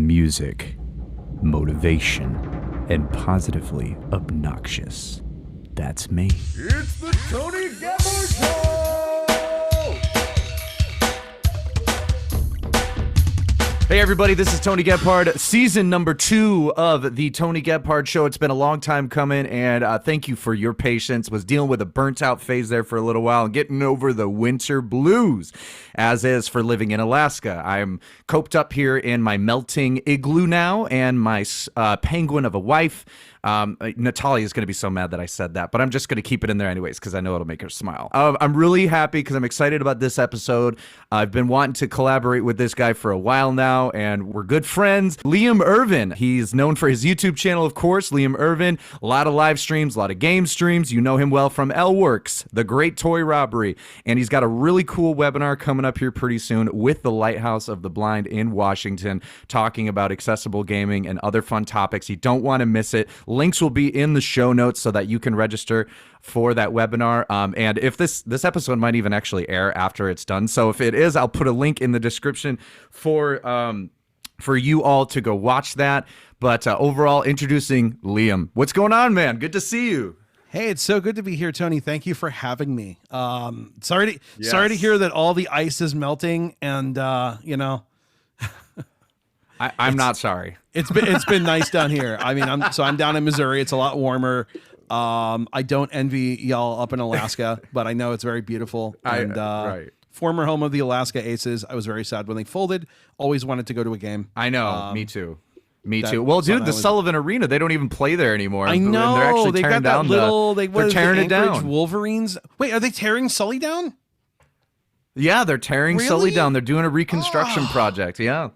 music, motivation, and positively obnoxious. That's me. It's the Tony Gephardt Show! Hey everybody, this is Tony Gephardt, season number 2 of the Tony Gephardt Show. It's been a long time coming, and thank you for your patience. Was dealing with a burnt-out phase there for a little while and getting over the winter blues, as is for living in Alaska. I'm coped up here in my melting igloo now, and my penguin of a wife. Natalia is going to be so mad that I said that, but I'm just going to keep it in there anyways because I know it'll make her smile. I'm really happy because I'm excited about this episode. I've been wanting to collaborate with this guy for a while now, and we're good friends. Liam Erven. He's known for his YouTube channel, of course. Liam Erven. A lot of live streams, a lot of game streams. You know him well from L-Works, The Great Toy Robbery, and he's got a really cool webinar coming up here pretty soon with the Lighthouse of the Blind in Washington, talking about accessible gaming and other fun topics. You don't want to miss it. Links will be in the show notes so that you can register for that webinar. And if this episode might even actually air after it's done. So if it is, I'll put a link in the description for you all to go watch that. But overall, introducing Liam. What's going on, man? Good to see you. Hey, it's so good to be here, Tony. Thank you for having me. Sorry to hear that all the ice is melting, and I'm not sorry. It's been nice down here. I mean, I'm down in Missouri. It's a lot warmer. I don't envy y'all up in Alaska, but I know it's very beautiful. And right. Former home of the Alaska Aces. I was very sad when they folded. Always wanted to go to a game. I know. Me too. Me too. Well, dude, the Sullivan Arena, they don't even play there anymore. I know. They're actually they tearing got that down little. They're tearing it down. Wolverines. Wait, are they tearing Sully down? Yeah, they're tearing Sully Really? down. They're doing a reconstruction project. Yeah,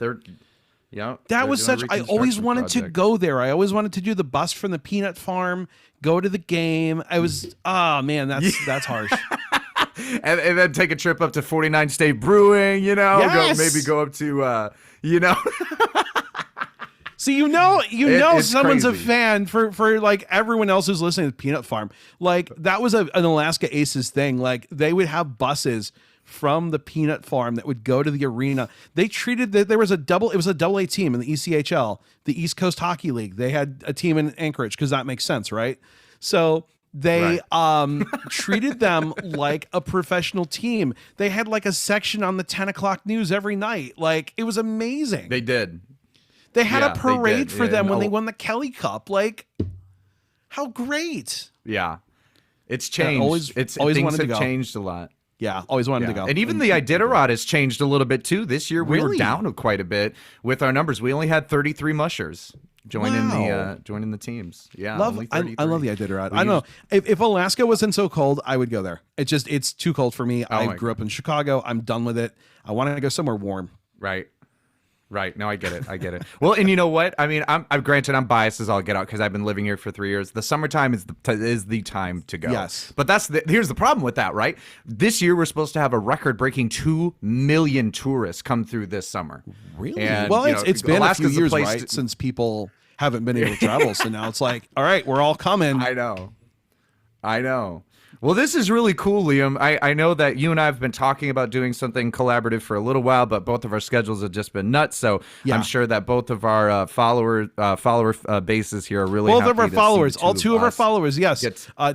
That was such. I always wanted to go there. I always wanted to do the bus from the peanut farm, go to the game. I was. Oh man, that's harsh. and then take a trip up to 49 State Brewing. Yes! Maybe go up to So it's someone's crazy. a fan for like everyone else who's listening to Peanut Farm. Like that was an Alaska Aces thing. Like they would have buses from the peanut farm that would go to the arena. They treated that it was a double A team in the ECHL, the East Coast Hockey League. They had a team in Anchorage because that makes sense, right? So they treated them like a professional team. They had like a section on the 10 o'clock news every night. Like it was amazing. They did. They had Yeah, a parade they did. for Yeah, them when no. they won the Kelly Cup. Like, how great! Yeah, it's changed. always Things wanted to have go. changed a lot. Yeah, always wanted to go. And even the Iditarod has changed a little bit too. This year we were Really? down quite a bit with our numbers. We only had 33 mushers joining the teams. Yeah, only I 33. love the Iditarod. I don't know if Alaska wasn't so cold, I would go there. It's too cold for me. I grew up in Chicago. I'm done with it. I want to go somewhere warm. Right. No, I get it. Well, and you know what? I mean, I'm granted I'm biased as all get out because I've been living here for 3 years. The summertime is the time to go. Yes. But here's the problem with that, right? This year we're supposed to have a record-breaking 2 million tourists come through this summer. Really? And, Well, it's been Alaska's a few years, place right, since people haven't been able to travel. So now it's like, all right, we're all coming. I know. Well, this is really cool, Liam. I know that you and I have been talking about doing something collaborative for a little while, but both of our schedules have just been nuts. So I'm sure that both of our follower bases here are really Both happy of our to see followers, the two all two of our us. followers, yes.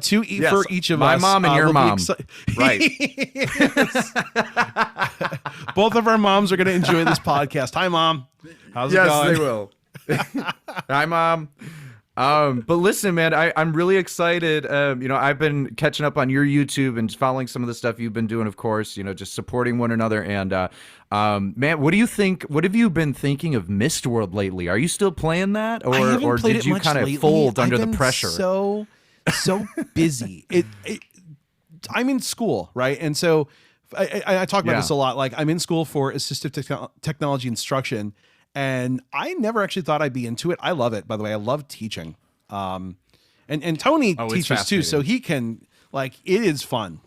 Two for each of us. My mom and your mom. Right. Both of our moms are going to enjoy this podcast. Hi, Mom. How's it going? Yes, they will. Hi, Mom. But listen, man, I'm really excited. I've been catching up on your YouTube and following some of the stuff you've been doing, of course, just supporting one another. And, man, what do you think? What have you been thinking of Mistworld lately? Are you still playing that? Or did you kind of fold under the pressure? So busy. I'm in school, right? And so I talk about this a lot. Like I'm in school for assistive technology instruction. And I never actually thought I'd be into it. I love it, by the way. I love teaching. And Tony teaches too, so he can, like, it is fun.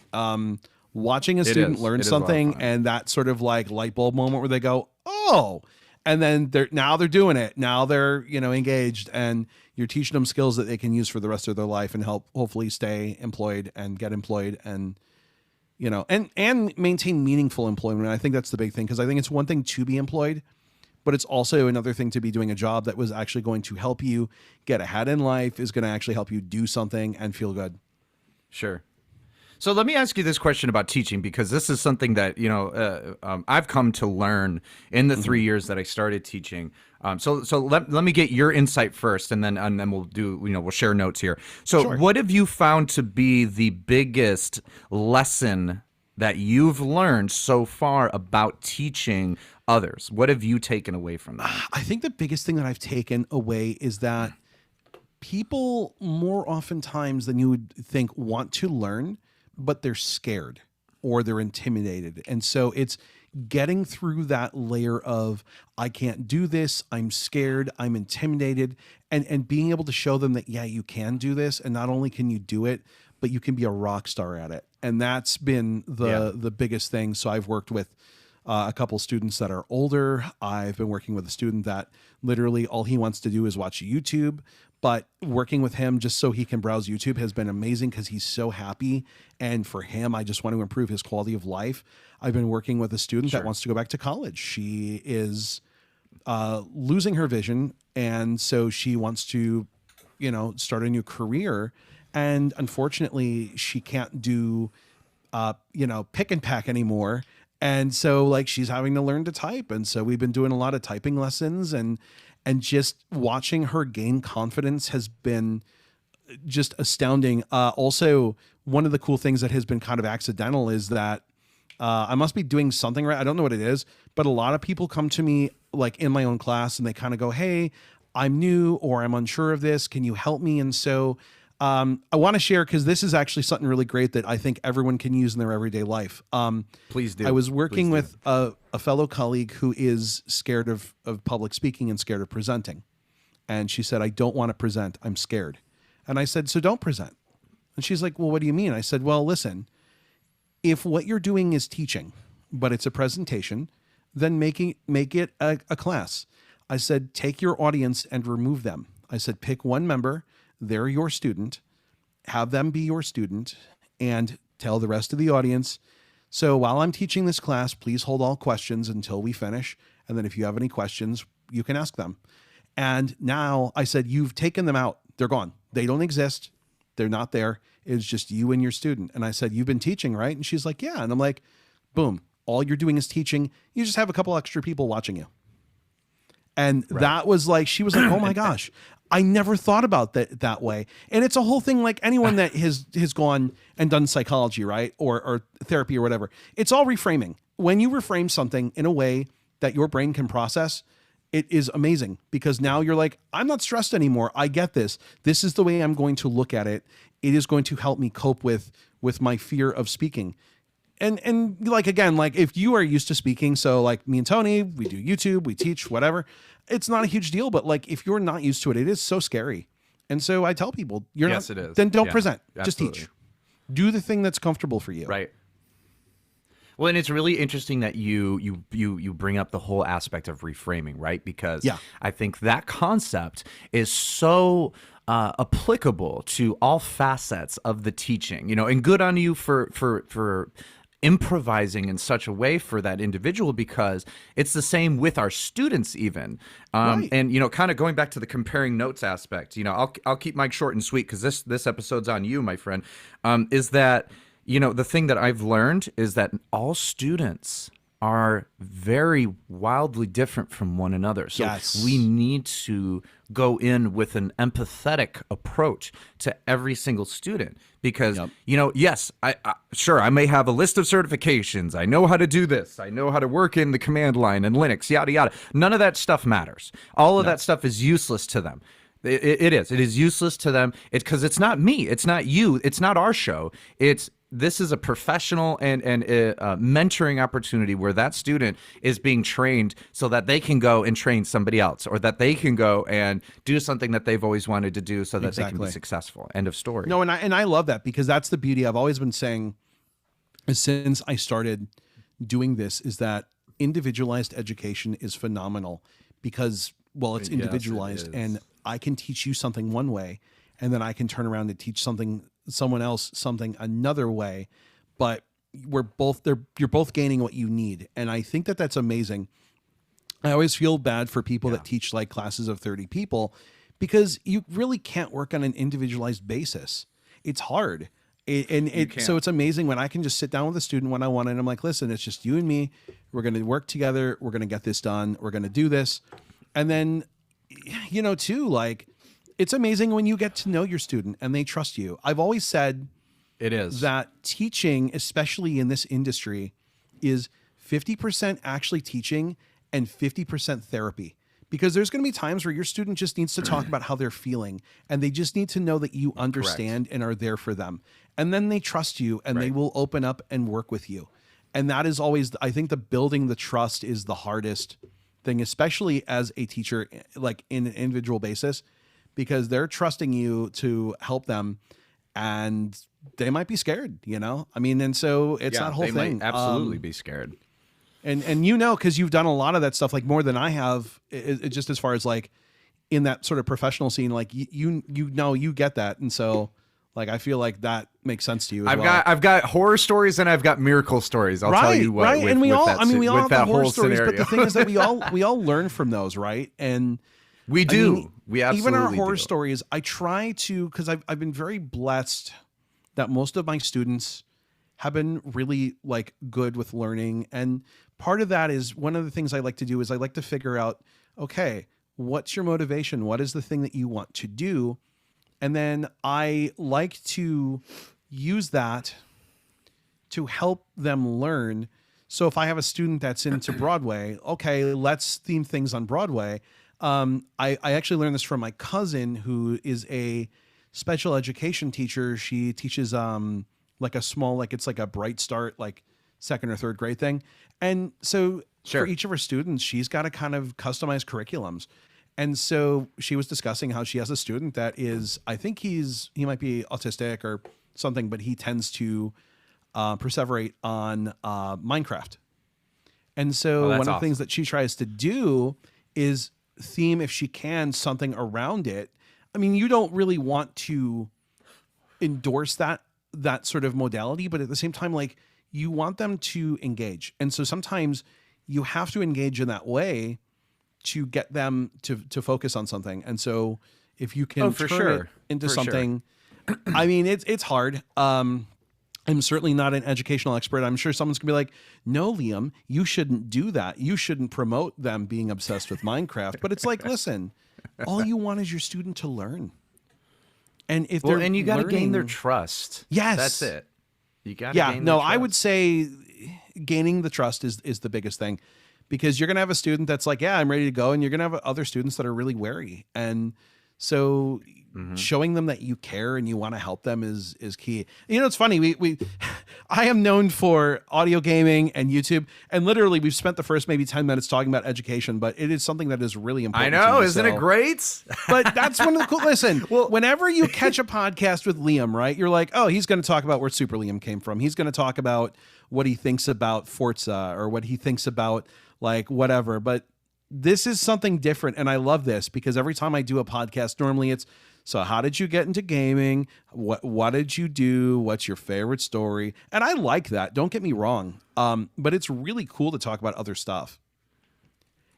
Watching a student learn something and that sort of like light bulb moment where they go, oh, and then they're doing it. Now they're, engaged, and you're teaching them skills that they can use for the rest of their life and help hopefully stay employed and get employed and, and maintain meaningful employment. And I think that's the big thing, because I think it's one thing to be employed, but it's also another thing to be doing a job that was actually going to help you get ahead in life, is going to actually help you do something and feel good. Sure. So let me ask you this question about teaching, because this is something that, I've come to learn in the 3 years that I started teaching. So let me get your insight first, and then we'll do, we'll share notes here. So Sure. What have you found to be the biggest lesson that you've learned so far about teaching others? What have you taken away from that? I think the biggest thing that I've taken away is that people more oftentimes than you would think want to learn, but they're scared or they're intimidated. And so it's getting through that layer of, I can't do this, I'm scared, I'm intimidated, and being able to show them that, yeah, you can do this. And not only can you do it, but you can be a rock star at it. And that's been the biggest thing. So I've worked with a couple students that are older. I've been working with a student that literally all he wants to do is watch YouTube. But working with him just so he can browse YouTube has been amazing because he's so happy. And for him, I just want to improve his quality of life. I've been working with a student that wants to go back to college. She is losing her vision. And so she wants to, start a new career. And unfortunately, she can't do, pick and pack anymore. And so like she's having to learn to type. And so we've been doing a lot of typing lessons, and just watching her gain confidence has been just astounding. Also, one of the cool things that has been kind of accidental is that I must be doing something right. I don't know what it is, but a lot of people come to me like in my own class and they kind of go, hey, I'm new or I'm unsure of this. Can you help me? And so I want to share, because this is actually something really great that I think everyone can use in their everyday life. Please do. I was working with a fellow colleague who is scared of public speaking and scared of presenting. And she said, I don't want to present. I'm scared. And I said, so don't present. And she's like, well, what do you mean? I said, well, listen, if what you're doing is teaching, but it's a presentation, then make it a class. I said, take your audience and remove them. I said, pick one member. They're your student, have them be your student, and tell the rest of the audience, so while I'm teaching this class, please hold all questions until we finish. And then if you have any questions, you can ask them. And now I said, you've taken them out. They're gone. They don't exist. They're not there. It's just you and your student. And I said, you've been teaching, right? And she's like, yeah. And I'm like, boom, all you're doing is teaching. You just have a couple extra people watching you. And that was like, she was like, oh my gosh, I never thought about that way. And it's a whole thing, like anyone that has gone and done psychology, right? Or therapy or whatever. It's all reframing. When you reframe something in a way that your brain can process, it is amazing, because now you're like, I'm not stressed anymore. I get this. This is the way I'm going to look at it. It is going to help me cope with my fear of speaking. And like, again, like if you are used to speaking, so like me and Tony, we do YouTube, we teach, whatever, it's not a huge deal. But like, if you're not used to it, it is so scary. And so I tell people, it is. Then don't present, absolutely. Just teach. Do the thing that's comfortable for you. Right. Well, and it's really interesting that you bring up the whole aspect of reframing, right? Because I think that concept is so applicable to all facets of the teaching, and good on you for improvising in such a way for that individual, because it's the same with our students even. Right. And, kind of going back to the comparing notes aspect, I'll keep mine short and sweet, because this episode's on you, my friend, is that, the thing that I've learned is that all students are very wildly different from one another. So we need to go in with an empathetic approach to every single student, because, yes, I may have a list of certifications. I know how to do this. I know how to work in the command line and Linux, yada, yada. None of that stuff matters. All of that stuff is useless to them. It is useless to them. It's because it's not me. It's not you. It's not our show. This is a professional and mentoring opportunity where that student is being trained so that they can go and train somebody else, or that they can go and do something that they've always wanted to do so that they can be successful. End of story. No, and I love that, because that's the beauty. I've always been saying since I started doing this is that individualized education is phenomenal, because, well, it's individualized, and I can teach you something one way, and then I can turn around and teach someone else something another way, but you're both gaining what you need. And I think that that's amazing. I always feel bad for people that teach like classes of 30 people because you really can't work on an individualized basis. It's hard. So it's amazing when I can just sit down with a student one-on-one and I'm like, listen, it's just you and me. We're going to work together. We're going to get this done. We're going to do this. And then, you know, too, like it's amazing when you get to know your student and they trust you. I've always said it is that teaching, especially in this industry, is 50% actually teaching and 50% therapy. Because there's going to be times where your student just needs to talk about how they're feeling and they just need to know that you understand and are there for them. And then they trust you and they will open up and work with you. And that is always, I think the building the trust is the hardest thing, especially as a teacher, like in an individual basis, because they're trusting you to help them and they might be scared, you know? I mean, and so it's that whole thing. They might absolutely be scared. And you know, because you've done a lot of that stuff, like more than I have, just as far as like in that sort of professional scene, like you know, you get that. And so like, I feel like that makes sense to you. I've got horror stories and I've got miracle stories. I'll tell you what. Right. And we all have the horror stories, scenario. but the thing is that we all learn from those. Right. And we do. I mean, we absolutely even our horror do. stories, I try to, cause I've been very blessed that most of my students have been really like good with learning. And part of that is one of the things I like to do is I like to figure out, okay, what's your motivation? What is the thing that you want to do? And then I like to use that to help them learn. So if I have a student that's into Broadway, okay, let's theme things on Broadway. I actually learned this from my cousin who is a special education teacher. She teaches like a small, like it's like a Bright Start, like second or third grade thing. And so for each of her students, she's got to kind of customize curriculums. And so she was discussing how she has a student that is, I think he might be autistic or something, but he tends to perseverate on Minecraft. And so one of the things that she tries to do is theme, if she can, something around it. I mean, you don't really want to endorse that sort of modality, but at the same time, like you want them to engage. And so sometimes you have to engage in that way to get them to focus on something. And so if you can turn it into something, I mean, it's hard. I'm certainly not an educational expert. I'm sure someone's gonna be like, no, Liam, you shouldn't do that. You shouldn't promote them being obsessed with Minecraft. But it's like, listen, all you want is your student to learn. And if they're and you got to gain their trust. Yes. That's it. You got to gain their trust. I would say gaining the trust is the biggest thing, because you're going to have a student that's like, yeah, I'm ready to go. And you're going to have other students that are really wary. And so showing them that you care and you want to help them is key. You know, it's funny. I am known for audio gaming and YouTube, and literally we've spent the first maybe 10 minutes talking about education, but it is something that is really important. I know. To me, isn't it great? But that's one of the cool, listen, well, whenever you catch a podcast with Liam, right, you're like, oh, he's going to talk about where Super Liam came from. He's going to talk about what he thinks about Forza or what he thinks about like whatever. But this is something different. And I love this because every time I do a podcast, normally it's, so how did you get into gaming? What did you do? What's your favorite story? And I like that. Don't get me wrong. But it's really cool to talk about other stuff.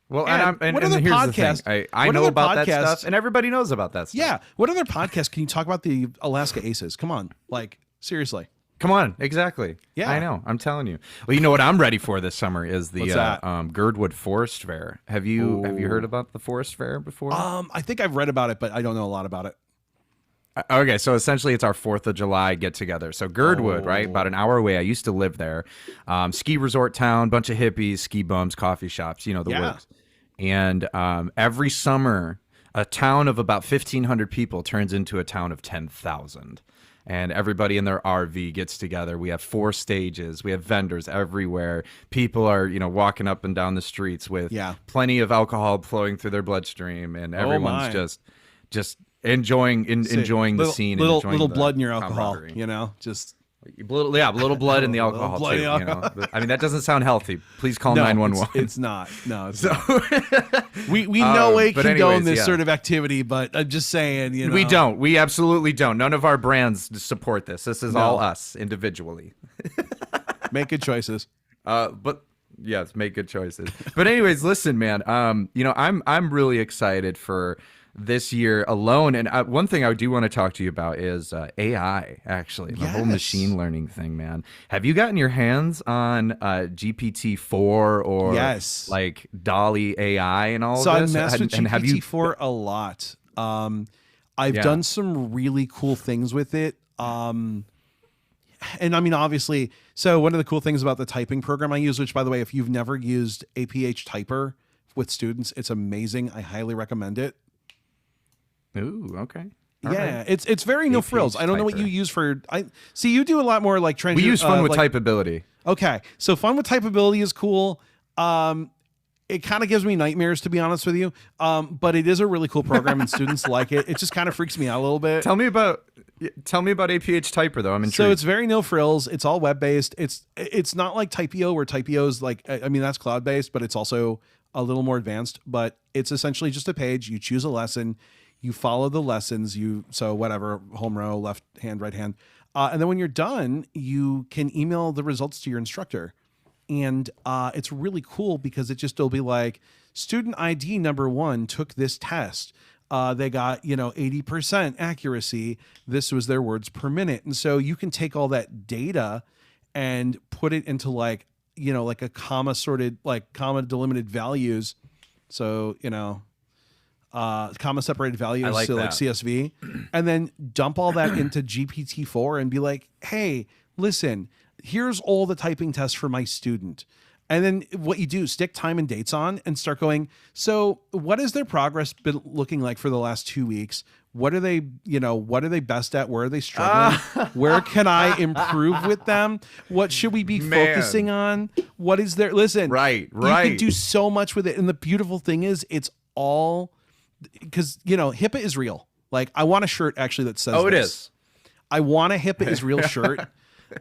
Well, and here's the thing. I know about that stuff, and everybody knows about that stuff. Yeah. What other podcast can you talk about the Alaska Aces? Come on. Like, seriously. Come on. Exactly. Yeah. I know. I'm telling you. Well, you know what I'm ready for this summer is the Girdwood Forest Fair. Have you heard about the Forest Fair before? I think I've read about it, but I don't know a lot about it. Okay, so essentially it's our 4th of July get-together. So Girdwood, right, about an hour away. I used to live there. Ski resort town, bunch of hippies, ski bums, coffee shops, you know, the works. And every summer, a town of about 1,500 people turns into a town of 10,000. And everybody in their RV gets together. We have 4 stages. We have vendors everywhere. People are, you know, walking up and down the streets with plenty of alcohol flowing through their bloodstream, and everyone's just enjoying the scene. Little blood in your alcohol, you know, just a little blood in the alcohol too. You know? I mean, that doesn't sound healthy. Please call 911. It's not. No, it's not. We no way condone this sort of activity, but I'm just saying, you know, we don't. We absolutely don't. None of our brands support this. This is all us individually. Make good choices. But Yes, make good choices. But anyways, listen, man. I'm really excited for this year alone. And one thing I do want to talk to you about is AI. Actually, the whole machine learning thing, man. Have you gotten your hands on GPT-4 or like Dolly AI and all so of this? So I messed with and have you GPT-4 a lot. I've done some really cool things with it. And I mean, obviously, so one of the cool things about the typing program I use, which by the way, if you've never used APH Typer with students, it's amazing. I highly recommend it. Ooh, okay. All right. It's very no frills. I don't know what you use for. I see you do a lot more like we use fun with typability. Okay, so fun with typability is cool. It kind of gives me nightmares, to be honest with you. But it is a really cool program, and students like it. It just kind of freaks me out a little bit. Tell me about APH Typer, though. I'm intrigued. So it's very no frills. It's all web based. It's not like Typeo, where Typeo is like, I mean, that's cloud based, but it's also a little more advanced. But it's essentially just a page. You choose a lesson, you follow the lessons. So whatever, home row, left hand, right hand, and then when you're done, you can email the results to your instructor. And it's really cool because it'll be like, student ID number 1 took this test. They got, 80% accuracy. This was their words per minute. And so you can take all that data and put it into like a comma sorted, like comma delimited values. So, comma separated values. Like so that. Like CSV, and then dump all that into GPT-4 and be like, hey, listen, here's all the typing tests for my student. And then what you do, stick time and dates on and start going, so what has their progress been looking like for the last 2 weeks? What are they best at? Where are they struggling? Where can I improve with them? What should we be focusing on? What is their, listen, right. You can do so much with it. And the beautiful thing is it's all, because, HIPAA is real. Like, I want a shirt actually that says it this. is. I want a HIPAA is real shirt.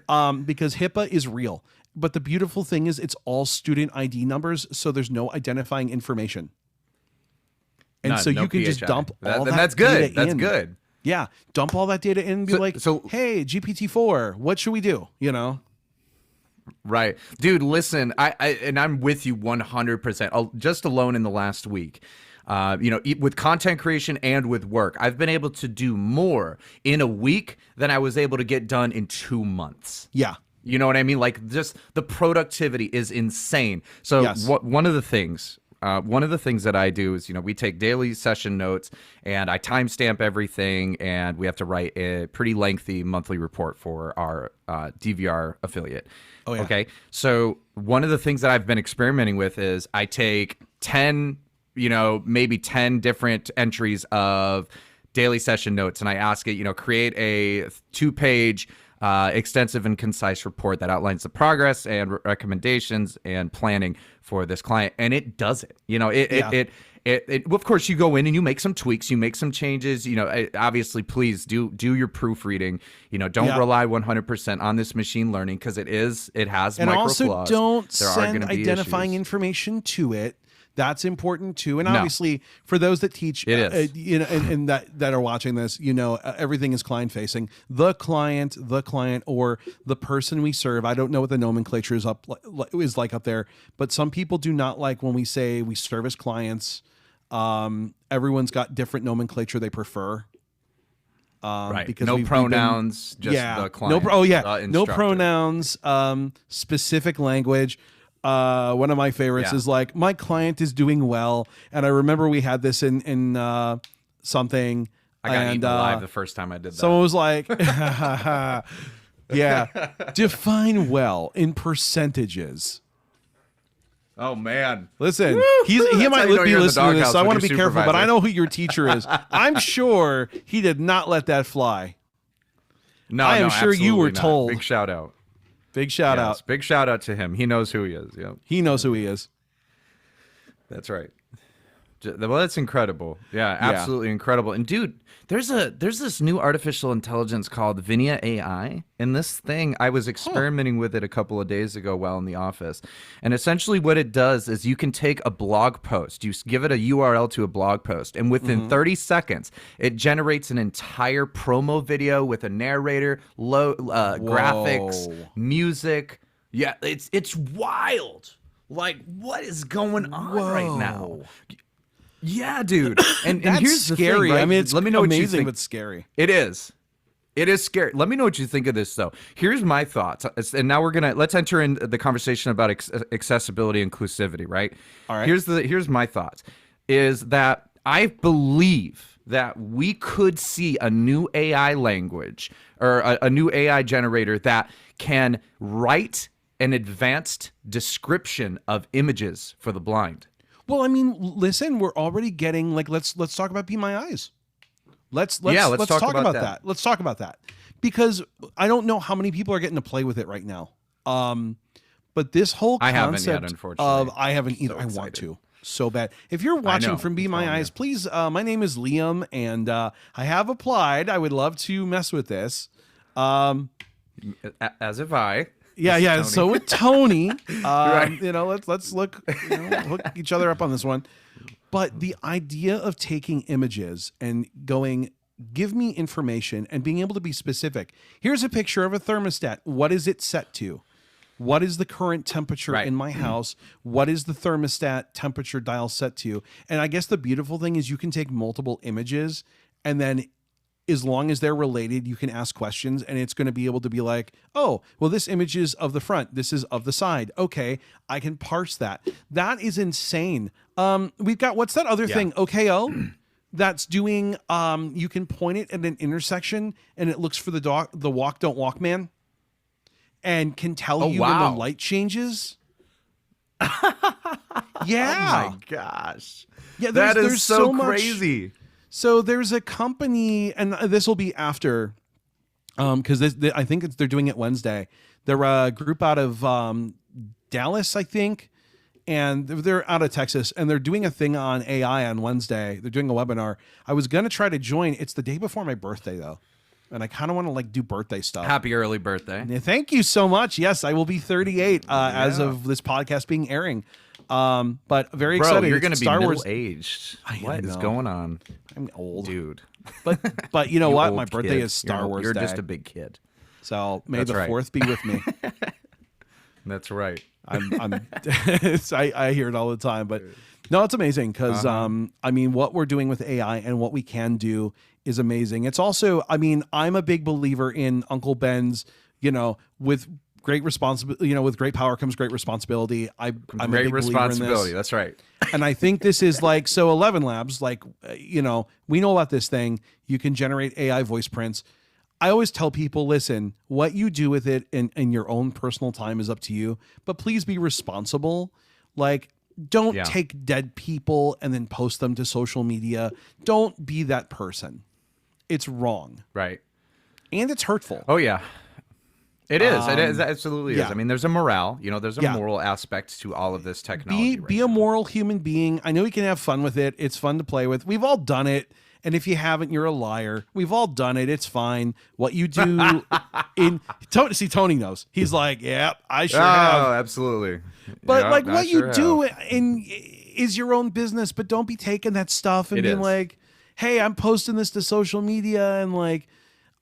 Because HIPAA is real. But the beautiful thing is it's all student ID numbers, so there's no identifying information. And so you can just dump all that that's good. data That's in. good. Yeah, dump all that data in and be hey, GPT-4, what should we do? Right. Dude, listen, and I'm with you 100%. Just alone in the last week. With content creation and with work, I've been able to do more in a week than I was able to get done in 2 months. Yeah. You know what I mean? Like, just the productivity is insane. So one of the things that I do is, we take daily session notes and I timestamp everything, and we have to write a pretty lengthy monthly report for our DVR affiliate. Oh, yeah. Okay. So one of the things that I've been experimenting with is I take 10, maybe 10 different entries of daily session notes, and I ask it, create a 2-page extensive and concise report that outlines the progress and recommendations and planning for this client, and it does it. It of course, you go in and you make some tweaks, you make some changes. Obviously, please do your proofreading. Don't rely 100% on this machine learning, because it has and micro also flaws. don't there send are identifying issues. information to it. That's important too. And obviously for those that teach, and that are watching this, everything is client facing. The client, or the person we serve. I don't know what the nomenclature is like up there, but some people do not like when we say we service clients. Everyone's got different nomenclature they prefer. Right. Because no pronouns, just the client. No pronouns, specific language. One of my favorites is like, my client is doing well. And I remember we had this in something. I got eaten alive the first time I did that. Someone was like, yeah, define well in percentages. Oh, man. Listen, he might be listening to this, so I want to be careful, but I know who your teacher is. I'm sure he did not let that fly. No, I am sure you were told. Big shout out. Big shout out. Big shout out to him. He knows who he is. Yeah. He knows who he is. That's right. Well, that's incredible. Yeah, absolutely incredible. And dude, there's this new artificial intelligence called Vinia AI, and this thing, I was experimenting with it a couple of days ago while in the office. And essentially what it does is you can take a blog post, you give it a URL to a blog post, and within 30 seconds, it generates an entire promo video with a narrator, graphics, music. Yeah, it's wild. Like, what is going on right now? Whoa. Yeah, dude. And That's here's scary. the thing, right? I mean, it's Let me know what you amazing, think. but scary. It is. It is scary. Let me know what you think of this, though. Here's my thoughts. And now let's enter in the conversation about accessibility, inclusivity, right? All right. Here's my thoughts, is that I believe that we could see a new AI language or a new AI generator that can write an advanced description of images for the blind. Well, I mean, listen, we're already getting like let's talk about Be My Eyes. Let's talk about that. Let's talk about that because I don't know how many people are getting to play with it right now. But this whole concept I haven't yet, unfortunately. I haven't either. I want to so bad. If you're watching from Be My Eyes, please. My name is Liam, and I have applied. I would love to mess with this. As if I. Yeah. So with Tony, Right. let's look each other up on this one. But the idea of taking images and going, give me information and being able to be specific. Here's a picture of a thermostat. What is it set to? What is the current temperature in my house? What is the thermostat temperature dial set to? And I guess the beautiful thing is you can take multiple images and then as long as they're related, you can ask questions and it's going to be able to be like, oh, well, this image is of the front. This is of the side. Okay, I can parse that. That is insane. We've got, what's that other thing? OKO. That's doing, you can point it at an intersection and it looks for the walk, don't walk man and can tell you when the light changes. Yeah. Oh my gosh. Yeah, that is there's so much, crazy. So there's a company, and this will be after, because I think they're doing it Wednesday. They're a group out of Dallas, I think, and they're out of Texas, and they're doing a thing on AI on Wednesday. They're doing a webinar. I was gonna try to join. It's the day before my birthday, though, and I kind of want to like do birthday stuff. Happy early birthday! Yeah, thank you so much. Yes, I will be 38 as of this podcast being airing. But very excited. You're going to be Star Wars middle-aged. What is going on? I'm old, dude. But you know what? old My birthday kid. is Star Wars You're Day. just a big kid. So may That's the right. 4th be with me. That's right. I hear it all the time, but no, it's amazing because I mean, what we're doing with AI and what we can do is amazing. It's also, I mean, I'm a big believer in Uncle Ben's, with great responsibility, with great power comes great responsibility. I'm a Great big responsibility. believer in this. That's right. And I think this is like, so 11 Labs, like, we know about this thing. You can generate AI voice prints. I always tell people, listen, what you do with it in your own personal time is up to you, but please be responsible. Like, don't take dead people and then post them to social media. Don't be that person. It's wrong. Right. And it's hurtful. Oh, yeah. It is. It is. Absolutely is. Yeah. I mean, there's a morale. There's a moral aspect to all of this technology. Be a moral human being. I know you can have fun with it. It's fun to play with. We've all done it. And if you haven't, you're a liar. We've all done it. It's fine. What you do Tony knows. He's like, yeah, I sure have. Oh, absolutely. But Yeah, I what sure you do have. is your own business, but don't be taking that stuff and being like, hey, I'm posting this to social media. And like,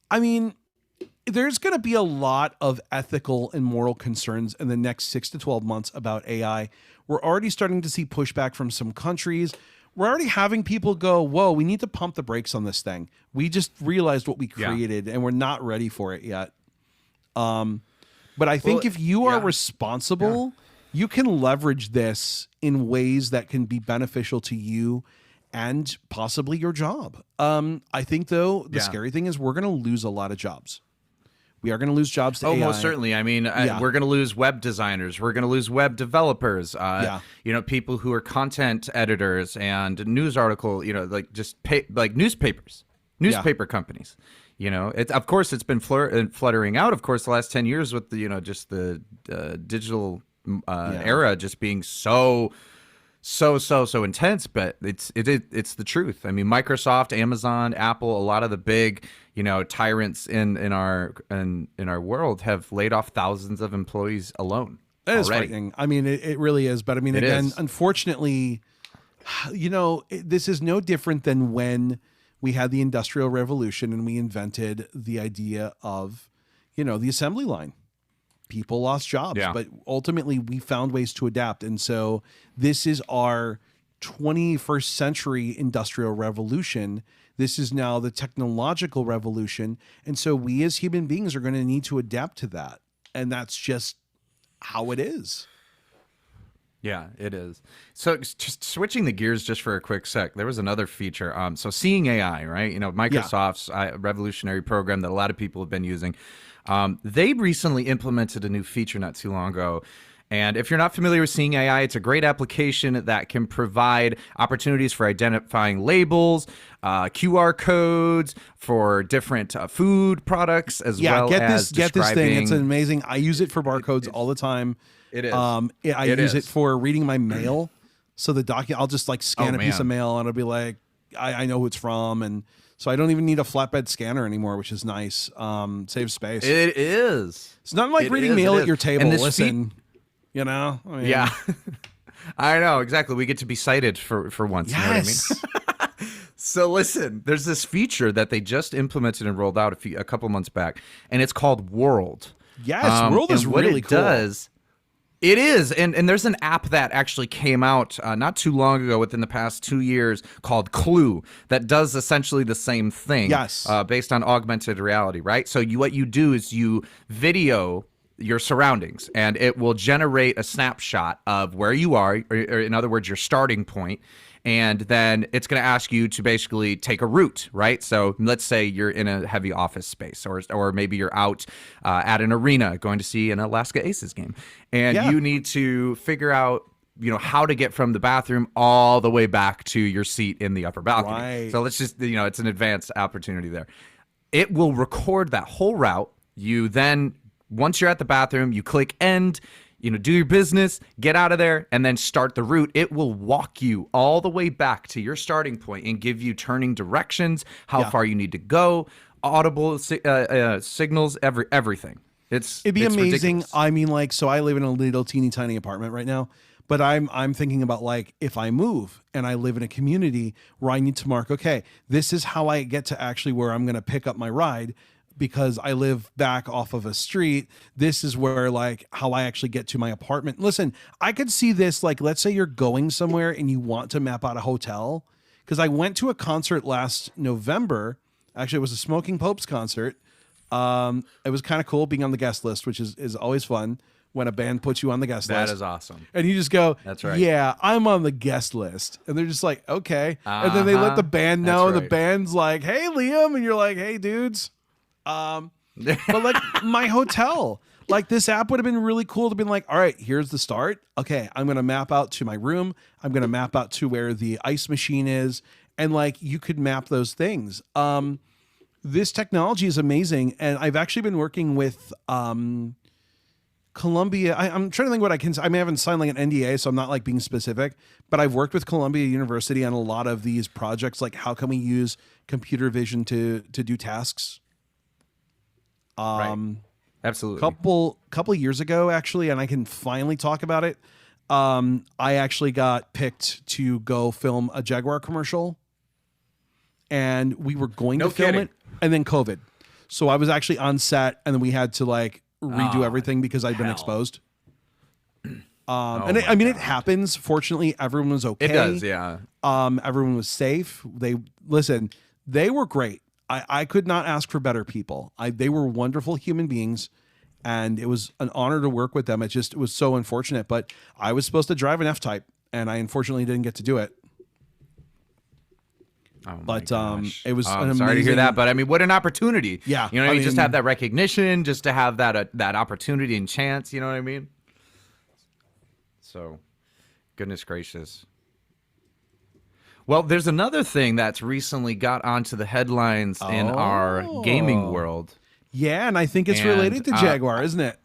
I mean, there's going to be a lot of ethical and moral concerns in the next 6 to 12 months about AI. We're already starting to see pushback from some countries. We're already having people go, whoa, we need to pump the brakes on this thing. We just realized what we created and we're not ready for it yet. But I think if you are responsible, you can leverage this in ways that can be beneficial to you and possibly your job. I think, though, the scary thing is we're going to lose a lot of jobs. We are going to lose jobs to AI. Most certainly. I mean, we're going to lose web designers. We're going to lose web developers. People who are content editors and news article. Like just like newspapers, newspaper companies. Of course it's been fluttering out. Of course, the last 10 years with the just the digital era just being so intense, but it's the truth. I mean, Microsoft, Amazon, Apple, a lot of the big tyrants in our world have laid off thousands of employees alone. That is frightening. I mean, it really is. But I mean, again, unfortunately, this is no different than when we had the Industrial Revolution and we invented the idea of the assembly line. people lost jobs, Yeah. but ultimately we found ways to adapt. And so this is our 21st century industrial revolution. This is now the technological revolution. And so we as human beings are going to need to adapt to that. And that's just how it is. Yeah, it is. So just switching the gears just for a quick sec, there was another feature. So Seeing AI, right? Microsoft's revolutionary program that a lot of people have been using. They recently implemented a new feature not too long ago. And if you're not familiar with Seeing AI, it's a great application that can provide opportunities for identifying labels, QR codes for different food products, as well as get this thing. It's amazing. I use it for barcodes all the time. It is. I use it for reading my mail. So I'll just like scan a piece of mail and it'll be like, I know who it's from. And so I don't even need a flatbed scanner anymore, which is nice. Saves space. It is. It's not like reading mail at your table. Listen, yeah. I know, exactly. We get to be cited for once. Yes. You know what I mean? So listen, there's this feature that they just implemented and rolled out a couple months back, and it's called World. Yes, World is really cool. It is, and there's an app that actually came out not too long ago, within the past 2 years, called Clue, that does essentially the same thing. Yes. Based on augmented reality, right? So what you do is you video your surroundings, and it will generate a snapshot of where you are, or in other words, your starting point. And then it's going to ask you to basically take a route, right? So let's say you're in a heavy office space, or maybe you're out at an arena going to see an Alaska Aces game, and you need to figure out, how to get from the bathroom all the way back to your seat in the upper balcony. Right. So let's just, it's an advanced opportunity there. It will record that whole route. You then, once you're at the bathroom, you click end, do your business, get out of there, and then start the route. It will walk you all the way back to your starting point and give you turning directions, how far you need to go, audible signals, everything. It'd be amazing. Ridiculous. I mean, so I live in a little teeny tiny apartment right now, but I'm thinking about if I move and I live in a community where I need to mark, okay, this is how I get to actually where I'm going to pick up my ride. Because I live back off of a street, this is where how I actually get to my apartment. Listen, I could see this, let's say you're going somewhere and you want to map out a hotel. Because I went to a concert last November. Actually, it was a Smoking Popes concert. It was kind of cool being on the guest list, which is always fun when a band puts you on the guest list. That is awesome. And you just go, that's right. Yeah, I'm on the guest list. And they're just like, okay. And then they let the band know. And the band's like, hey, Liam. And you're like, hey, dudes. But my hotel, this app would have been really cool to be like, all right, here's the start. Okay, I'm going to map out to my room. I'm going to map out to where the ice machine is. And you could map those things. This technology is amazing. And I've actually been working with Columbia. I'm trying to think what I can say. I haven't signed an NDA, so I'm not being specific, but I've worked with Columbia University on a lot of these projects. How can we use computer vision to do tasks? Right. Absolutely. Couple years ago, actually, and I can finally talk about it. I actually got picked to go film a Jaguar commercial, and we were going to film it, and then COVID. So I was actually on set, and then we had to redo everything because I'd been exposed. It happens. Fortunately, everyone was okay. It does, yeah. Everyone was safe. They were great. I could not ask for better people. They were wonderful human beings, and it was an honor to work with them. It was so unfortunate, but I was supposed to drive an F-Type, and I unfortunately didn't get to do it. Oh but gosh. It was an amazing... sorry to hear that, but what an opportunity. Yeah. You just have that recognition, just to have that opportunity and chance, you know what I mean? So, goodness gracious. Well, there's another thing that's recently got onto the headlines in our gaming world. Yeah, and I think it's related to Jaguar, isn't it?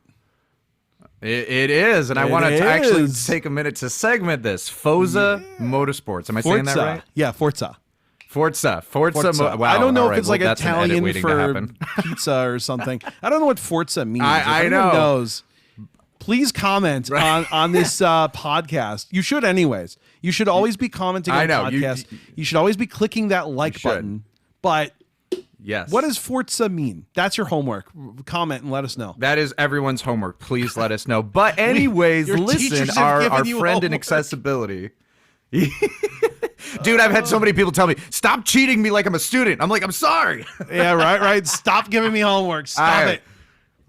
It is, and I want to actually take a minute to segment this. Forza Motorsports. Am I saying that right? Yeah, Forza. Wow, I don't know if it's that's Italian for pizza or something. I don't know what Forza means. I know. Knows, please comment on this podcast. You should anyways. You should always be commenting on podcasts. You should always be clicking that like button. But Yes. What does Forza mean? That's your homework. Comment and let us know. That is everyone's homework. Please let us know. But anyways, Your listen, teachers have our given you friend in homework. accessibility. Dude, I've had so many people tell me, stop cheating me like I'm a student. I'm like, I'm sorry. Yeah, right. Stop giving me homework. Stop it.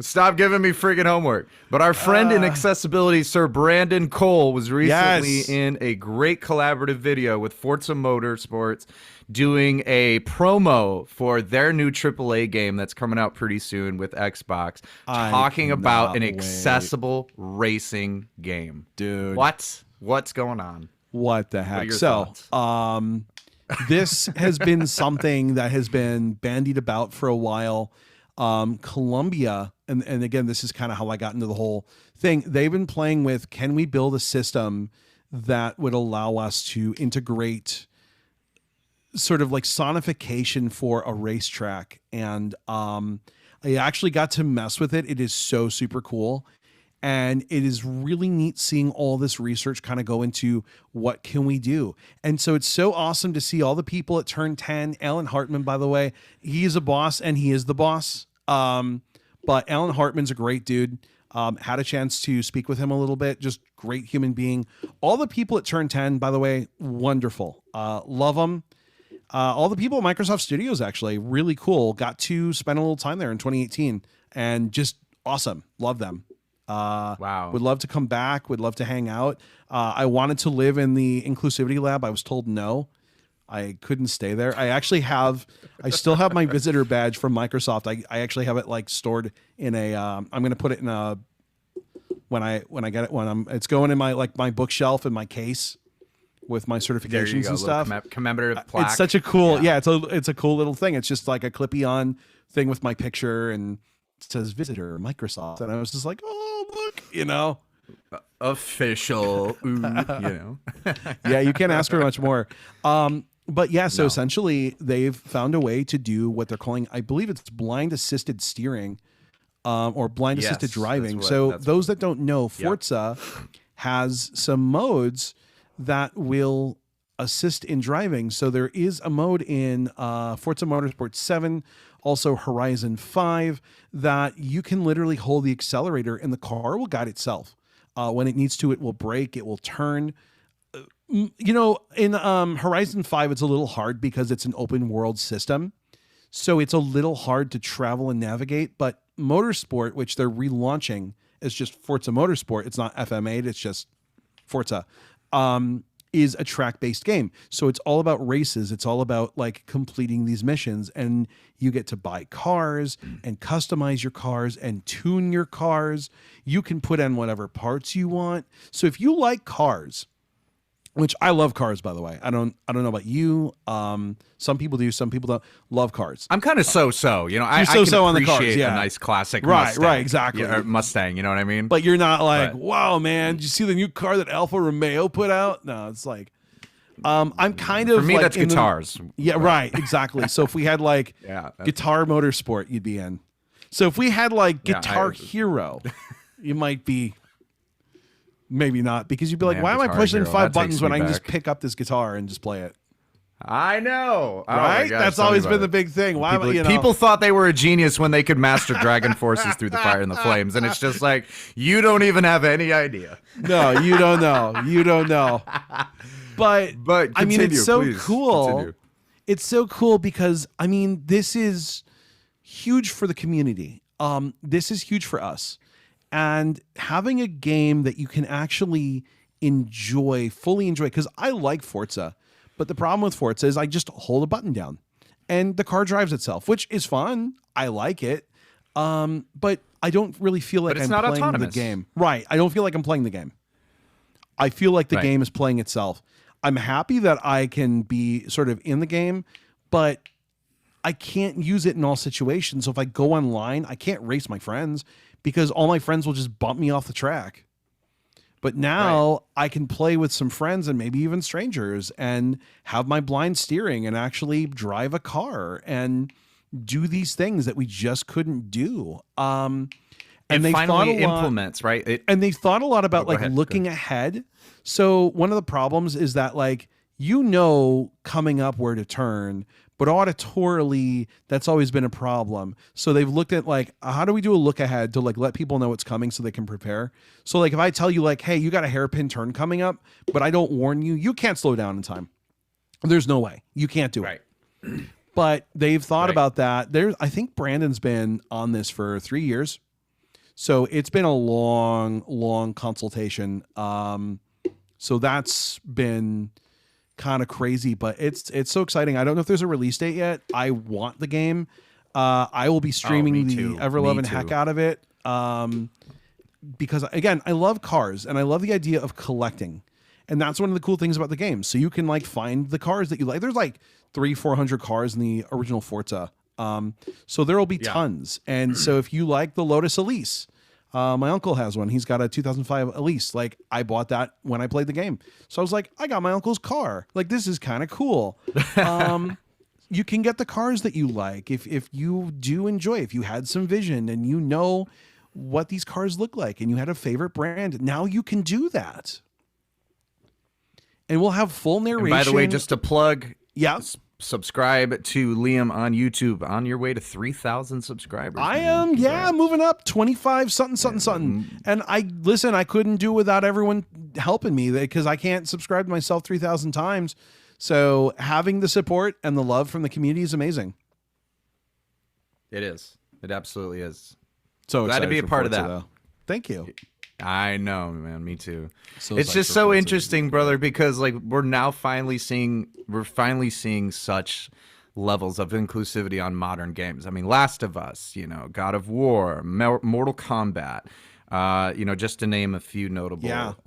Stop giving me freaking homework. But our friend in accessibility, Sir Brandon Cole, was recently in a great collaborative video with Forza Motorsports doing a promo for their new AAA game that's coming out pretty soon with Xbox, talking about an accessible racing game. Dude. What's going on? What the heck? What are your So, thoughts? this has been something that has been bandied about for a while. Columbia, and again, this is kind of how I got into the whole thing. They've been playing with, can we build a system that would allow us to integrate sort of like sonification for a racetrack? And I actually got to mess with it. It is so super cool. And it is really neat seeing all this research kind of go into what can we do. And so it's so awesome to see all the people at Turn 10. Alan Hartman, by the way, he is a boss and he is the boss. But Alan Hartman's a great dude. Had a chance to speak with him a little bit. Just great human being. All the people at Turn 10, by the way, wonderful. Love them. All the people at Microsoft Studios, actually, really cool. Got to spend a little time there in 2018 and just awesome. Love them. Wow. Would love to come back. Would love to hang out. I wanted to live in the inclusivity lab. I was told no. I couldn't stay there. I still have my visitor badge from Microsoft. I actually have it like stored in a, I'm going to put it in a, when I get it, it's going in my bookshelf in my case with my certifications and stuff. Commemorative plaque. It's such a cool, it's a cool little thing. It's just like a clippy on thing with my picture and it says visitor Microsoft. And I was just like, oh, look, official, yeah, you can't ask for much more. But yeah, so essentially they've found a way to do what they're calling, I believe it's blind assisted steering, or blind assisted driving. So those that don't know, Forza has some modes that will assist in driving. So there is a mode in Forza Motorsport 7, also Horizon 5, that you can literally hold the accelerator and the car will guide itself. When it needs to, it will brake, it will turn. In Horizon 5, it's a little hard because it's an open world system. So it's a little hard to travel and navigate. But Motorsport, which they're relaunching, is just Forza Motorsport. It's not FM8, it's just Forza. Is a track-based game. So it's all about races. It's all about like completing these missions, and you get to buy cars and customize your cars and tune your cars. You can put in whatever parts you want. So if you like cars, which I love cars, by the way. I don't know about you. Some people do, some people don't. Love cars. I'm kind of so-so. I so-so can on the cars, appreciate yeah. a nice classic Right, Mustang. exactly. Or Mustang, you know what I mean? But you're not like, wow, man, did you see the new car that Alfa Romeo put out? No, it's like, I'm kind of For me, like that's guitars. Right, exactly. So if we had like Guitar Motorsport, you'd be in. So if we had like Guitar Hero, you might be. Maybe not, because you'd be like, why am I pushing 5 buttons when I can just pick up this guitar and just play it? I know. Right? Oh gosh, that's always been the big thing. Why people thought they were a genius when they could master Dragon Forces through the fire and the flames. And it's just like, you don't even have any idea. No, you don't know. You don't know. But continue, I mean, it's so please, cool. continue. It's so cool because, I mean, this is huge for the community. This is huge for us. And having a game that you can actually fully enjoy, because I like Forza, but the problem with Forza is I just hold a button down and the car drives itself, which is fun. I like it. But I don't really feel like I'm playing autonomous. the game. Right. I don't feel like I'm playing the game. I feel like the game is playing itself. I'm happy that I can be sort of in the game, but I can't use it in all situations. So if I go online, I can't race my friends because all my friends will just bump me off the track. But now I can play with some friends and maybe even strangers and have my blind steering and actually drive a car and do these things that we just couldn't do. And they finally implements, right? And they thought a lot about looking ahead. So one of the problems is that like you know coming up where to turn, but auditorily that's always been a problem. So they've looked at like, how do we do a look ahead to like let people know what's coming so they can prepare? So like if I tell you like, hey, you got a hairpin turn coming up, but I don't warn you, you can't slow down in time. There's no way. You can't do it. But they've thought about that. I think Brandon's been on this for 3 years. So it's been a long consultation. So that's been kind of crazy, but it's so exciting. I don't know if there's a release date yet. I want the game. I will be streaming the ever-loving heck out of it. Because again, I love cars and I love the idea of collecting. And that's one of the cool things about the game. So you can like find the cars that you like. There's like 300-400 cars in the original Forza. So there will be tons. And so if you like the Lotus Elise, my uncle has one. He's got a 2005 Elise. Like I bought that when I played the game. So I was like, I got my uncle's car. Like this is kind of cool. You can get the cars that you like. If you do enjoy, if you had some vision and you know what these cars look like and you had a favorite brand, now you can do that. And we'll have full narration. And by the way, just to plug, yeah, subscribe to Liam on YouTube. On your way to 3,000 subscribers. I am, moving up 25 something. And I couldn't do it without everyone helping me because I can't subscribe to myself 3,000 times. So having the support and the love from the community is amazing. It is. It absolutely is. So glad to be a part of that. Though. Thank you. I know, man. Me too. So it's just so interesting, brother, because like we're finally seeing such levels of inclusivity on modern games. I mean, Last of Us, God of War, Mortal Kombat, just to name a few notable,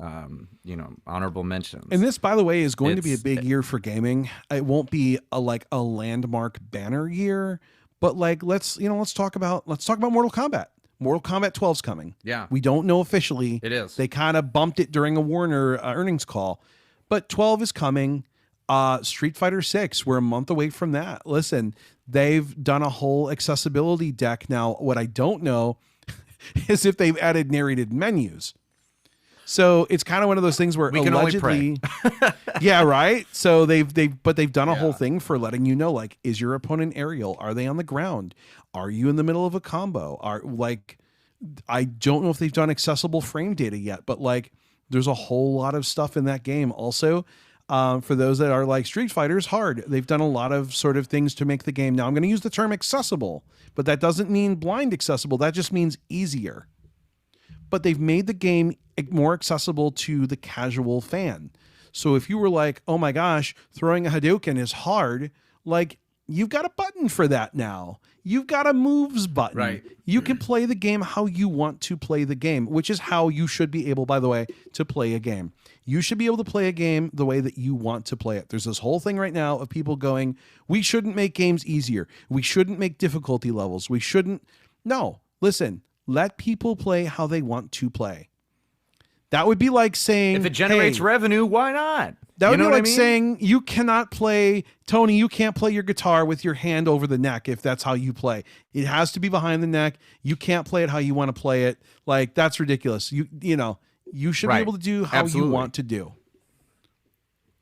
honorable mentions. And this, by the way, is going to be a big year for gaming. It won't be a landmark banner year, but like let's talk about Mortal Kombat. Mortal Kombat 12's coming. Yeah. We don't know officially. It is. They kind of bumped it during a Warner earnings call. But 12 is coming. Street Fighter 6, we're a month away from that. Listen, they've done a whole accessibility deck. Now, what I don't know is if they've added narrated menus. So it's kind of one of those things where we can allegedly, only pray. Yeah, right. So they've done a whole thing for letting you know, like, is your opponent aerial? Are they on the ground? Are you in the middle of a combo? I don't know if they've done accessible frame data yet, but like, there's a whole lot of stuff in that game. Also, for those that are like Street Fighter's hard, they've done a lot of sort of things to make the game. Now I'm going to use the term accessible, but that doesn't mean blind accessible. That just means easier. But they've made the game more accessible to the casual fan. So if you were like, oh my gosh, throwing a Hadouken is hard, like you've got a button for that now. You've got a moves button. Right. You can play the game how you want to play the game, which is how you should be able, by the way, to play a game. You should be able to play a game the way that you want to play it. There's this whole thing right now of people going, we shouldn't make games easier. We shouldn't make difficulty levels. We shouldn't. No, listen, let people play how they want to play. That would be like saying, if it generates revenue, why not? That would be like saying you cannot play, Tony, you can't play your guitar with your hand over the neck if that's how you play. It has to be behind the neck. You can't play it how you want to play it. Like, that's ridiculous. You should be able to do how you want to do.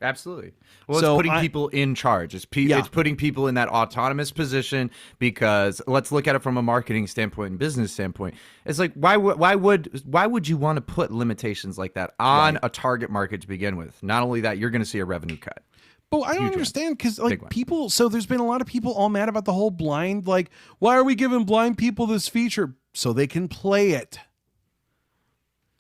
Absolutely. Well, it's putting people in charge. It's putting people in that autonomous position, because let's look at it from a marketing standpoint and business standpoint. It's like, why would you want to put limitations like that on a target market to begin with? Not only that, you're going to see a revenue cut. But I don't understand, because like people, so there's been a lot of people all mad about the whole blind, like, why are we giving blind people this feature? So they can play it.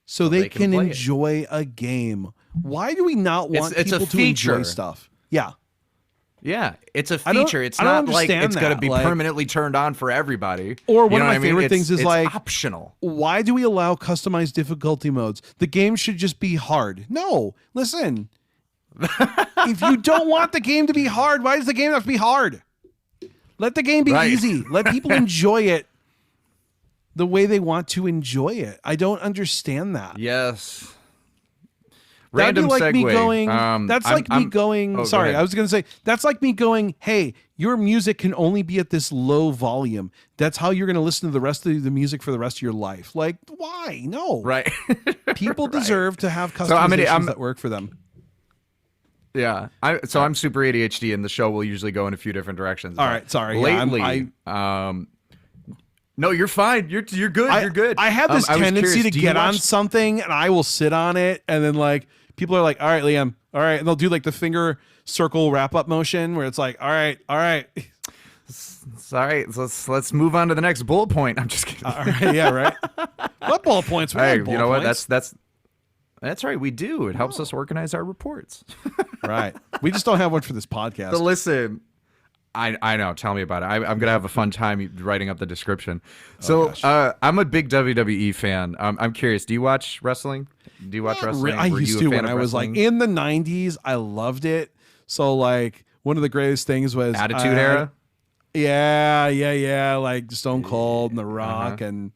So they can enjoy a game. Why do we not want people to enjoy stuff? Yeah. Yeah, it's a feature. It's not like it's going to be permanently turned on for everybody. Or one of my favorite things is like, optional. Why do we allow customized difficulty modes? The game should just be hard. No, listen. If you don't want the game to be hard, why does the game have to be hard? Let the game be easy. Let people enjoy it the way they want to enjoy it. I don't understand that. Yes. Random segue. I was going to say, that's like me going, hey, your music can only be at this low volume. That's how you're going to listen to the rest of the music for the rest of your life. Like, why? No. Right. People deserve to have customizations that work for them. Yeah. I'm super ADHD, and the show will usually go in a few different directions. All right, sorry. Lately, no, you're fine. You're good. You're good. I have this tendency to get on watch... something, and I will sit on it, and then like people are like, "All right, Liam, all right," and they'll do like the finger circle wrap up motion where it's like, "All right." Sorry, let's move on to the next bullet point. I'm just kidding. All right, yeah, right. What bullet points? Hey, you know what? That's right. We do. It helps us organize our reports. Right. We just don't have one for this podcast. But listen, I know. Tell me about it. I'm gonna have a fun time writing up the description. So I'm a big WWE fan. I'm curious. Do you watch wrestling? Do you watch wrestling? I used to when I was like in the 90s. I loved it. So like one of the greatest things was Attitude Era. Yeah. Like Stone Cold and The Rock and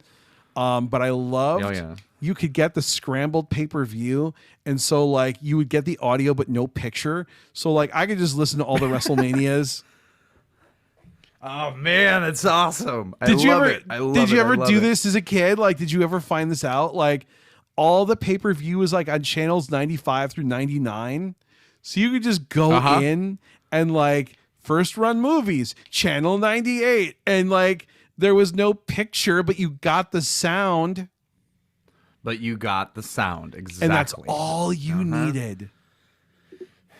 but I loved you could get the scrambled pay-per-view, and so like you would get the audio but no picture. So like I could just listen to all the WrestleManias. Oh man, it's awesome. Did you ever do this as a kid? Like did you ever find this out? Like all the pay-per-view was like on channels 95 through 99. So you could just go in and like first run movies, channel 98, and like there was no picture, but you got the sound. Exactly. And that's all you needed.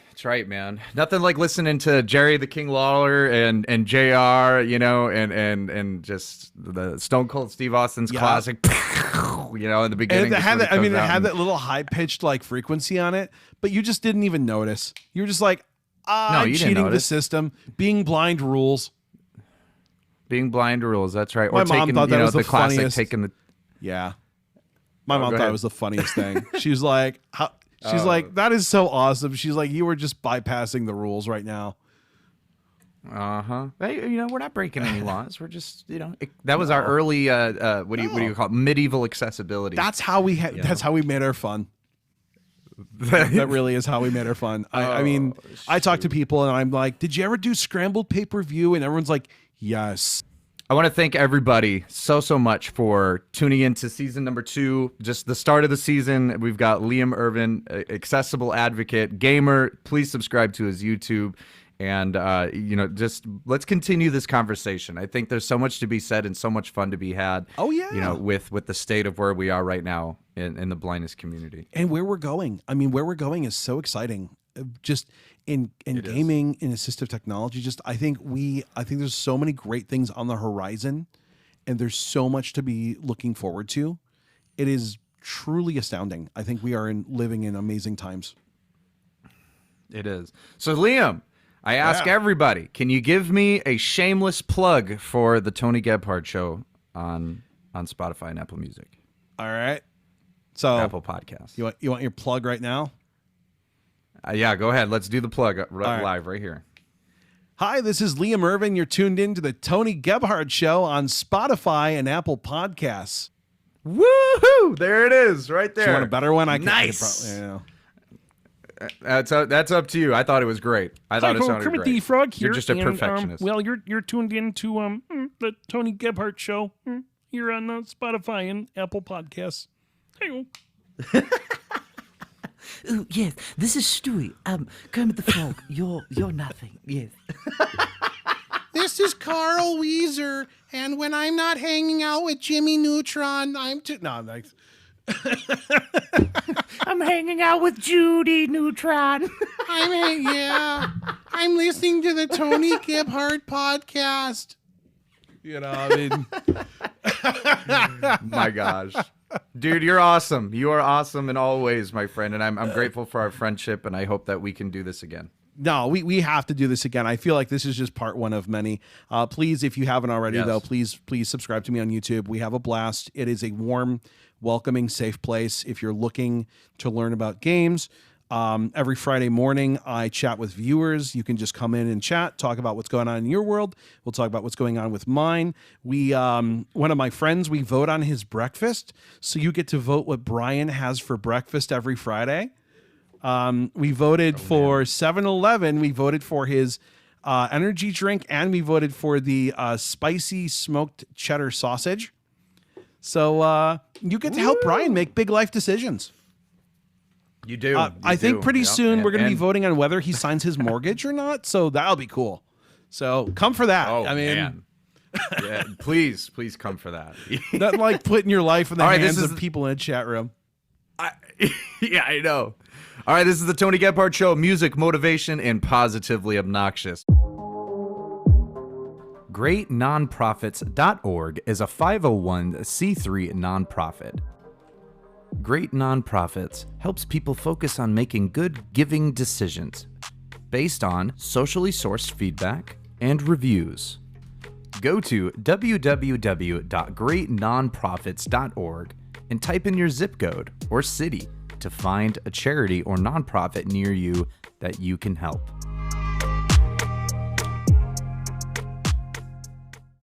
That's right, man. Nothing like listening to Jerry the King Lawler and JR, you know, and just the Stone Cold Steve Austin's classic, you know, in the beginning. And it had that little high pitched like frequency on it, but you just didn't even notice. You were just like, cheating the system, being blind rules. Being blind rules, that's right. My mom thought that was the classic funniest. My mom thought it was the funniest thing. She was like, like, that is so awesome. She's like, you were just bypassing the rules right now. Hey, you know, we're not breaking any laws. We're just, you know, that was our early what do you call it? Medieval accessibility. That's how we that's how we made our fun. That really is how we made our fun. I mean, I talk to people and I'm like, did you ever do scrambled pay-per-view? And everyone's like, yes. I want to thank everybody so much for tuning in to season number 2. Just the start of the season. We've got Liam Erven, accessible advocate, gamer. Please subscribe to his YouTube. And, you know, just let's continue this conversation. I think there's so much to be said and so much fun to be had. Oh, yeah. You know, with the state of where we are right now in the blindness community. And where we're going. I mean, where we're going is so exciting. Just in gaming, in assistive technology, I think there's so many great things on the horizon, and there's so much to be looking forward to. It is truly astounding. I think we are living in amazing times. It is. So Liam, I ask everybody, can you give me a shameless plug for the Tony Gebhard Show on Spotify and Apple Music? All right. So Apple Podcasts. You want your plug right now? Yeah, go ahead. Let's do the plug live right here. Hi, this is Liam Erven. You're tuned in to the Tony Gebhard Show on Spotify and Apple Podcasts. Woohoo! There it is, right there. Do you want a better one? Nice. That's up to you. I thought it was great. I thought it sounded Kermit great. the Frog here. You're just a perfectionist. Well, you're tuned in to the Tony Gebhard Show here on Spotify and Apple Podcasts. Hey. Oh, yes, this is Stewie. Kermit the Frog, you're nothing, yes. This is Carl Weezer, and when I'm not hanging out with Jimmy Neutron, I'm I'm hanging out with Judy Neutron. I'm listening to the Tony Gebhard podcast. You know, I mean, my gosh. Dude, you're awesome. You are awesome in all ways, my friend, and I'm grateful for our friendship, and I hope that we can do this again. No, we have to do this again. I feel like this is just part one of many. Please, if you haven't already, though, please subscribe to me on YouTube. We have a blast. It is a warm, welcoming, safe place. If you're looking to learn about games, every Friday morning, I chat with viewers. You can just come in and chat, talk about what's going on in your world. We'll talk about what's going on with mine. We, one of my friends, we vote on his breakfast. So you get to vote what Brian has for breakfast every Friday. We voted for 7-Eleven. We voted for his energy drink, and we voted for the spicy smoked cheddar sausage. So you get to help Brian make big life decisions. You do. I think pretty soon we're going to be And- voting on whether he signs his mortgage or not. So that'll be cool. So come for that. Oh, I mean, man. Yeah, please come for that. nothing like putting your life in the All right, hands this is- of people in a chat room. Yeah, I know. All right, this is the Tony Gebhardt Show. Music, motivation, and positively obnoxious. GreatNonprofits.org is a 501c3 nonprofit. Great Nonprofits helps people focus on making good giving decisions based on socially sourced feedback and reviews. Go to www.greatnonprofits.org and type in your zip code or city to find a charity or nonprofit near you that you can help.